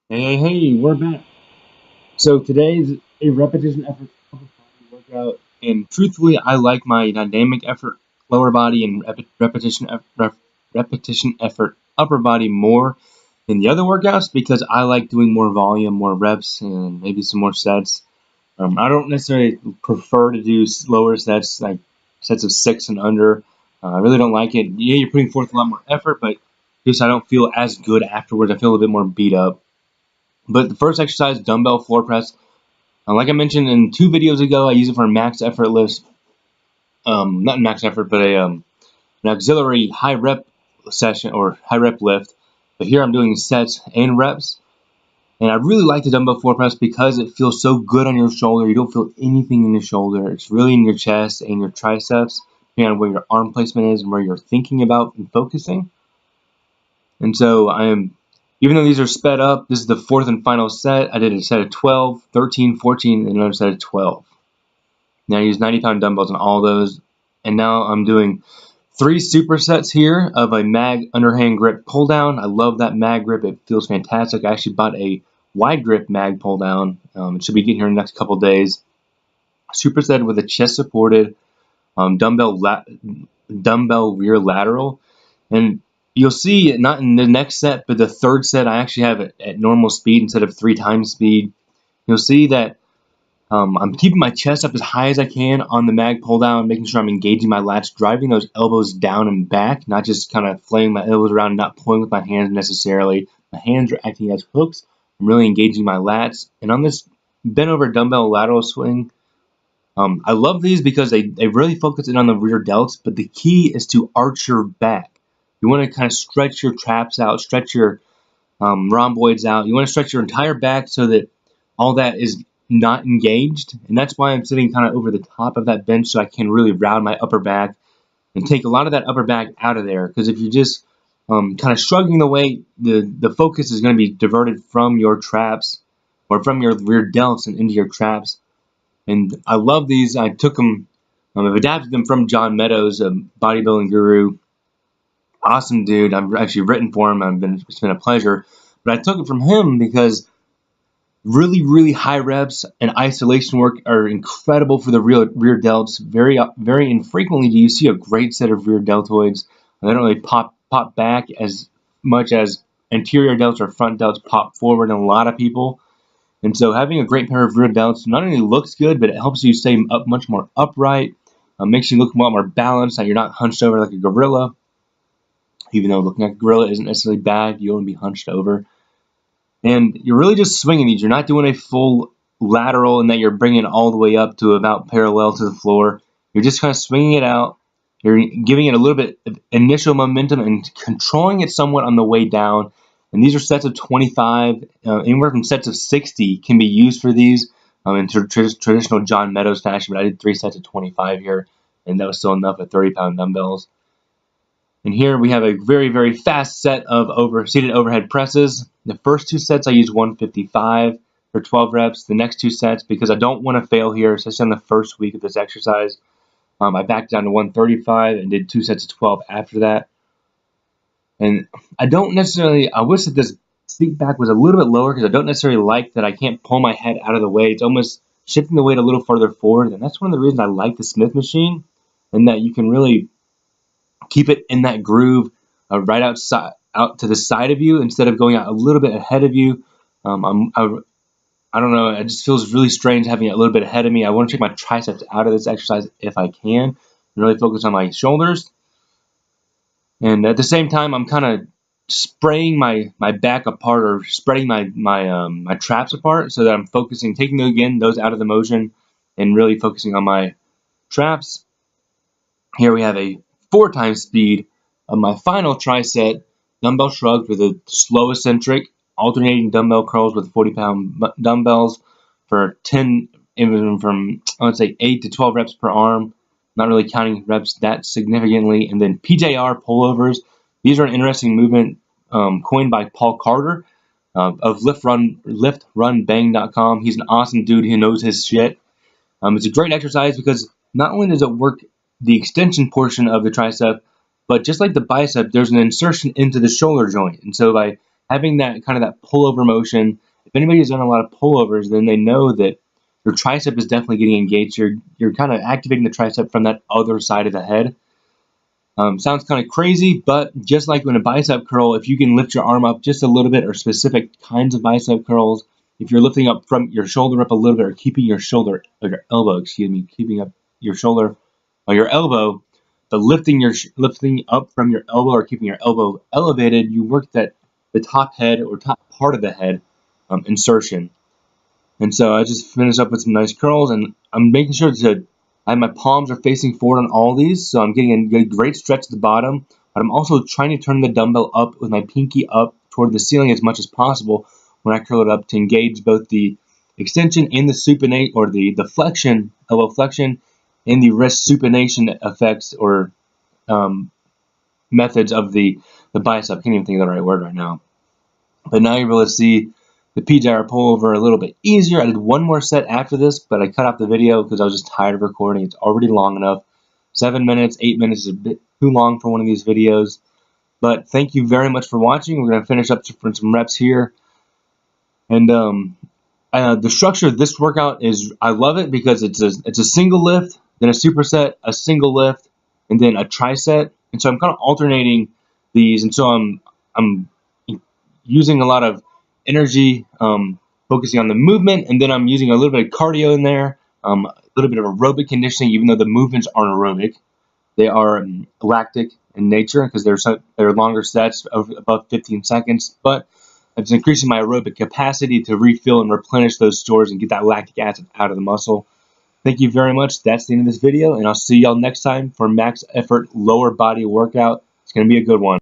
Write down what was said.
Hey, we're back. So today's a repetition effort upper body workout, and truthfully, I like my dynamic effort lower body and repetition effort upper body more than the other workouts because I like doing more volume, more reps, and maybe some more sets. I don't necessarily prefer to do lower sets, like sets of 6 and under. I really don't like it. Yeah, you're putting forth a lot more effort, but just I don't feel as good afterwards. I feel a little bit more beat up. But the first exercise, dumbbell floor press. Like I mentioned in 2 videos ago, I use it for a max effort lift. Not max effort, but an auxiliary high rep session or high rep lift. But here I'm doing sets and reps. And I really like the dumbbell floor press because it feels so good on your shoulder. You don't feel anything in your shoulder. It's really in your chest and your triceps, depending on where your arm placement is and where you're thinking about and focusing. And so even though these are sped up, this is the fourth and final set. I did a set of 12, 13, 14, and another set of 12. Now I use 90-pound dumbbells on all those. And now I'm doing 3 supersets here of a mag underhand grip pull down. I love that mag grip. It feels fantastic. I actually bought a wide grip mag pull down. It should be getting here in the next couple days. Superset with a chest supported dumbbell rear lateral. And you'll see, not in the next set, but the third set, I actually have it at normal speed instead of 3 times speed. You'll see that I'm keeping my chest up as high as I can on the mag pull down, making sure I'm engaging my lats, driving those elbows down and back, not just kind of flailing my elbows around, not pulling with my hands necessarily. My hands are acting as hooks. I'm really engaging my lats. And on this bent over dumbbell lateral swing, I love these because they really focus in on the rear delts, but the key is to arch your back. You want to kind of stretch your traps out, stretch your rhomboids out. You want to stretch your entire back so that all that is not engaged. And that's why I'm sitting kind of over the top of that bench so I can really round my upper back and take a lot of that upper back out of there. Because if you're just kind of shrugging the weight, the focus is going to be diverted from your traps or from your rear delts and into your traps. And I love these. I took them, I've adapted them from John Meadows, a bodybuilding guru. Awesome dude. I've actually written for him. It's been a pleasure. But I took it from him because really, really high reps and isolation work are incredible for the rear delts. Very infrequently do you see a great set of rear deltoids. They don't really pop back as much as anterior delts or front delts pop forward in a lot of people. And so having a great pair of rear delts not only looks good, but it helps you stay much more upright, makes you look a lot more balanced, that you're not hunched over like a gorilla. Even though looking like a gorilla isn't necessarily bad, you don't want to be hunched over. And you're really just swinging these. You're not doing a full lateral in that you're bringing it all the way up to about parallel to the floor. You're just kind of swinging it out. You're giving it a little bit of initial momentum and controlling it somewhat on the way down. And these are sets of 25, anywhere from sets of 60 can be used for these in traditional John Meadows fashion. But I did 3 sets of 25 here, and that was still enough at 30-pound dumbbells. And here we have a very, very fast set of seated overhead presses. The first 2 sets I use 155 for 12 reps. The next 2 sets, because I don't want to fail here, especially on the first week of this exercise, I backed down to 135 and did 2 sets of 12 after that. And I wish that this seat back was a little bit lower because I don't necessarily like that I can't pull my head out of the way. It's almost shifting the weight a little further forward. And that's one of the reasons I like the Smith machine, and that you can really keep it in that groove right out to the side of you instead of going out a little bit ahead of you. I don't know. It just feels really strange having it a little bit ahead of me. I want to take my triceps out of this exercise if I can and really focus on my shoulders. And at the same time, I'm kind of spraying my back apart or spreading my traps apart so that I'm taking those out of the motion and really focusing on my traps. Here we have a 4 times speed of my final Triset dumbbell shrugs with a slow eccentric, alternating dumbbell curls with 40-pound dumbbells for 10, even from, I would say, 8 to 12 reps per arm, not really counting reps that significantly. And then PJR pullovers. These are an interesting movement coined by Paul Carter of liftrunbang.com. He's an awesome dude who knows his shit. It's a great exercise because not only does it work the extension portion of the tricep, but just like the bicep, there's an insertion into the shoulder joint. And so by having that kind of that pullover motion. If anybody's done a lot of pullovers, then they know that your tricep is definitely getting engaged. You're kind of activating the tricep from that other side of the head. Sounds kind of crazy, but just like when a bicep curl, if you can lift your arm up just a little bit, or specific kinds of bicep curls, if you're lifting up from your shoulder up a little bit, or keeping your shoulder, or your elbow, excuse me, keeping up your shoulder or your elbow, the lifting up from your elbow or keeping your elbow elevated, you work the top head or top part of the head insertion. And so I just finished up with some nice curls, and I'm making sure my palms are facing forward on all these, so I'm getting a great stretch at the bottom, but I'm also trying to turn the dumbbell up with my pinky up toward the ceiling as much as possible when I curl it up to engage both the extension and the supinate, or the flexion, elbow flexion, and the wrist supination effects or methods of the bicep. I can't even think of the right word right now. But now you're able to see the PJR pullover a little bit easier. I did one more set after this, but I cut off the video because I was just tired of recording. It's already long enough. 7 minutes, 8 minutes is a bit too long for one of these videos. But thank you very much for watching. We're going to finish up for some reps here. And the structure of this workout is, I love it because it's a single lift, then a superset, a single lift, and then a triset. And so I'm kind of alternating these, and so I'm using a lot of energy, focusing on the movement, and then I'm using a little bit of cardio in there, a little bit of aerobic conditioning, even though the movements aren't aerobic. They are lactic in nature because they're longer sets of about 15 seconds, but it's increasing my aerobic capacity to refill and replenish those stores and get that lactic acid out of the muscle. Thank you very much. That's the end of this video, and I'll see y'all next time for max effort lower body workout. It's going to be a good one.